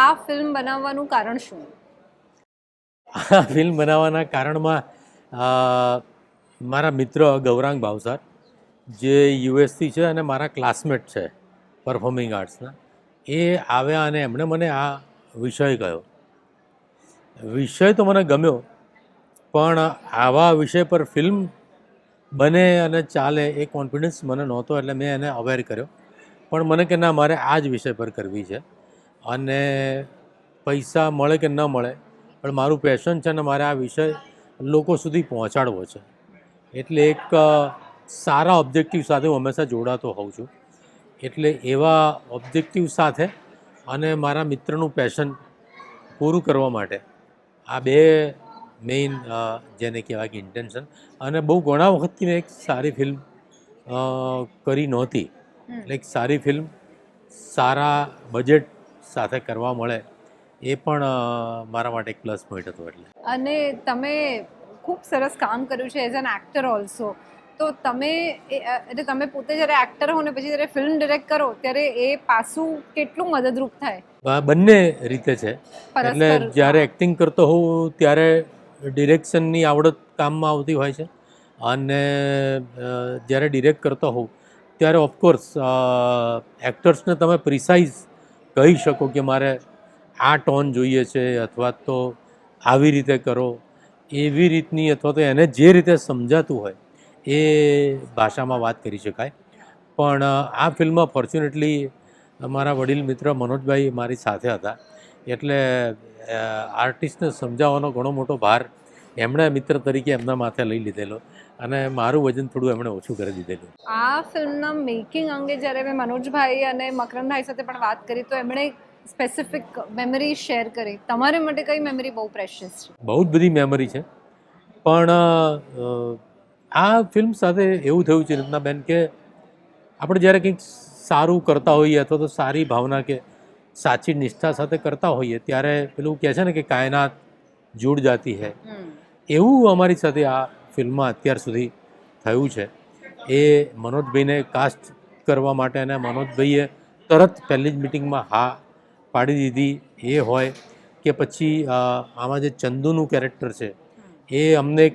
આ ફિલ્મ બનાવવાનું કારણ શું? આ ફિલ્મ બનાવવાના કારણમાં મારા મિત્ર ગૌરાંગ ભાવસાર જે યુએસથી છે અને મારા ક્લાસમેટ છે પરફોર્મિંગ આર્ટ્સના, એ આવ્યા અને એમણે મને આ વિષય કહ્યો. વિષય તો મને ગમ્યો, પણ આવા વિષય પર ફિલ્મ બને અને ચાલે એ કોન્ફિડન્સ મને નહોતો, એટલે મેં એને અવેર કર્યો. પણ મને કે ના, મારે આ જ વિષય પર કરવી છે અને પૈસા મળે કે ન મળે, પણ મારું પેશન છે અને મારે આ વિષય લોકો સુધી પહોંચાડવો છે. એટલે એક સારા ઓબ્જેક્ટિવ સાથે હું હંમેશા જોડાતો હોઉં છું. એટલે એવા ઓબ્જેક્ટિવ સાથે અને મારા મિત્રનું પેશન પૂરું કરવા માટે આ બે મેઇન જેને કહેવાય કે ઇન્ટેન્શન. અને બહુ ઘણા વખતથી મેં એક સારી ફિલ્મ કરી નહોતી. એટલે એક સારી ફિલ્મ સારા બજેટ સાથે કરવા મળે એ પણ મારા માટે એક પ્લસ પોઈન્ટ હતો. અને તમે ખૂબ સરસ કામ કર્યું છે એઝ એન એક્ટર ઓલ્સો. તો તમે એટલે તમે પોતે જ્યારે એક્ટર હો ને પછી જ્યારે ફિલ્મ ડિરેક્ટ કરો ત્યારે એ પાસું કેટલું મદદરૂપ થાય? બંને રીતે છે. એટલે જ્યારે એક્ટિંગ કરતો હોઉં ત્યારે ડિરેક્શનની આવડત કામમાં આવતી હોય છે, અને જ્યારે ડિરેક્ટ કરતો હોઉં ત્યારે ઓફકોર્સ એક્ટર્સને તમે પ્રિસાઇઝ કહી શકો કે મારે આ ટોન જોઈએ છે, અથવા તો આવી રીતે કરો, એવી રીતની, અથવા તો એને જે રીતે સમજાતું હોય એ ભાષામાં વાત કરી શકાય. પણ આ ફિલ્મમાં ફોર્ચ્યુનેટલી મારા વડીલ મિત્ર મનોજભાઈ મારી સાથે હતા, એટલે આર્ટિસ્ટને સમજાવવાનો ઘણો મોટો ભાર એમણે મિત્ર તરીકે એમના માથે લઈ લીધેલો, અને મારું વજન થોડું એમણે ઓછું કરી દીધેલું. આ ફિલ્મના મેકિંગ અંગે જ્યારે મેં મનોજભાઈ અને મકરંદભાઈ સાથે પણ વાત કરી તો એમણે સ્પેસિફિક મેમરી શેર કરી. તમારે માટે કઈ મેમરી બહુ પ્રેશિયસ છે? બહુ જ બધી મેમરી છે, પણ આ ફિલ્મ સાથે એવું થયું છે રત્નાબેન કે આપણે જ્યારે કંઈક સારું કરતા હોઈએ અથવા તો સારી ભાવના કે સાચી નિષ્ઠા સાથે કરતા હોઈએ ત્યારે પેલું કહે છે ને કે કાયનાત જુડ જાતી હૈ, એવું અમારી સાથે આ ફિલ્મમાં અત્યાર સુધી થયું છે. એ મનોજભાઈને કાસ્ટ કરવા માટે અને મનોજભાઈએ તરત પહેલી જ મિટિંગમાં હા પાડી દીધી, એ હોય કે પછી આમાં જે ચંદુનું કેરેક્ટર છે એ અમને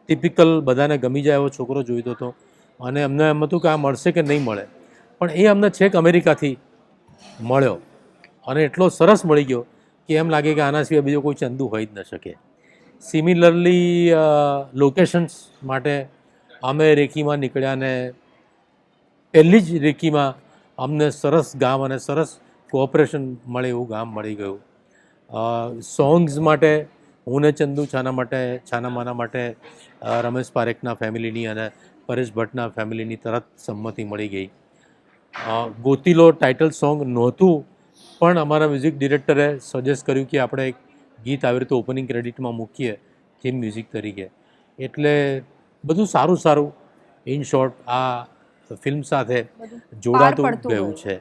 ટિપિકલ બધાને ગમી જાય એવો છોકરો જોઈતો હતો, અને અમને એમ હતું કે આ મળશે કે નહીં મળે, પણ એ અમને છેક અમેરિકાથી મળ્યો અને એટલો સરસ મળી ગયો કે એમ લાગે કે આના સિવાય બીજો કોઈ ચંદુ હોઈ જ ન શકે. સિમિલરલી લોકેશન્સ માટે અમે રેકીમાં નીકળ્યા ને પહેલી જ રેકીમાં અમને સરસ ગામ અને સરસ કોઓપરેશન મળે એવું ગામ મળી ગયું. સોંગ્સ માટે હું ને ચંદુ છાનામાના માટે રમેશ પારેખના ફેમિલીની અને પરેશ ભટ્ટના ફેમિલીની તરત સંમતિ મળી ગઈ. ગોતીલો ટાઇટલ સોંગ નહોતું, પણ અમારા મ્યુઝિક ડિરેક્ટરે સજેસ્ટ કર્યું કે આપણે એક ગીત આવી રીતે ઓપનિંગ ક્રેડિટમાં મૂકીએ થીમ મ્યુઝિક તરીકે. એટલે બધું સારું સારું ઇન શોર્ટ આ ફિલ્મ સાથે જોડાતું ગયું છે.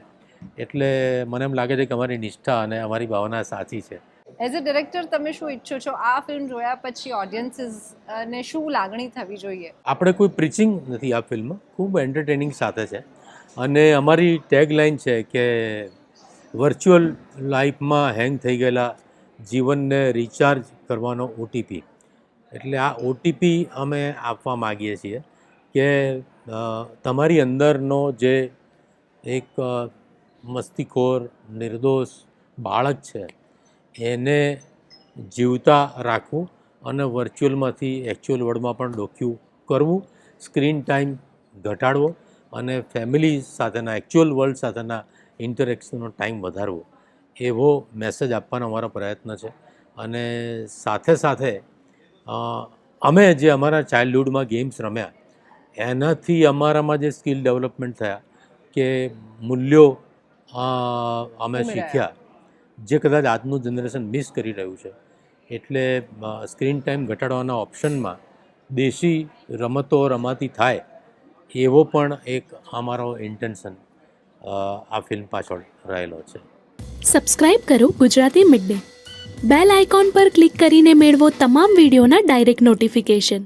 એટલે મને એમ લાગે છે કે અમારી નિષ્ઠા અને અમારી ભાવના સાચી છે. એઝ અ ડિરેક્ટર તમે શું ઈચ્છો છો આ ફિલ્મ જોયા પછી ઓડિયન્સીસને શું લાગણી થવી જોઈએ? આપણે કોઈ પ્રીચિંગ નથી આ ફિલ્મ, ખૂબ એન્ટરટેનિંગ સાથે છે, અને અમારી ટેગલાઇન છે કે વર્ચ્યુઅલ લાઈફમાં હેંગ થઈ ગયેલા જીવનને રિચાર્જ કરવાનો ઓટીપી. એટલે આ ઓટીપી અમે આપવા માગીએ છીએ કે તમારી અંદરનો જે એક મસ્તીખોર નિર્દોષ બાળક છે એને જીવતા રાખવું અને વર્ચ્યુઅલમાંથી એકચ્યુઅલ વર્લ્ડમાં પણ ડોક્યુ કરવું, સ્ક્રીન ટાઈમ ઘટાડવો અને ફેમિલી સાથેના એકચ્યુઅલ વર્લ્ડ સાથેના ઇન્ટરેક્શનનો ટાઈમ વધારવો, એવો મેસેજ આપવાનો અમારો પ્રયત્ન છે. અને સાથે સાથે અમે જે અમારા ચાઇલ્ડહુડમાં ગેમ્સ રમ્યા એનાથી અમારામાં જે સ્કિલ ડેવલપમેન્ટ થયા કે મૂલ્યો અમે શીખ્યા, જે કદાચ આજનું જનરેશન મિસ કરી રહ્યું છે. એટલે સ્ક્રીન ટાઈમ ઘટાડવાના ઓપ્શનમાં દેશી રમતો રમાતી થાય એવો પણ એક અમારો ઇન્ટેન્શન આ ફિલ્મ પાછળ રહેલો છે. સબસ્ક્રાઇબ કરો Gujarati mid day. Bell icon પર ક્લિક કરીને મેળવો તમામ વિડીયોના ડાયરેક્ટ નોટિફિકેશન.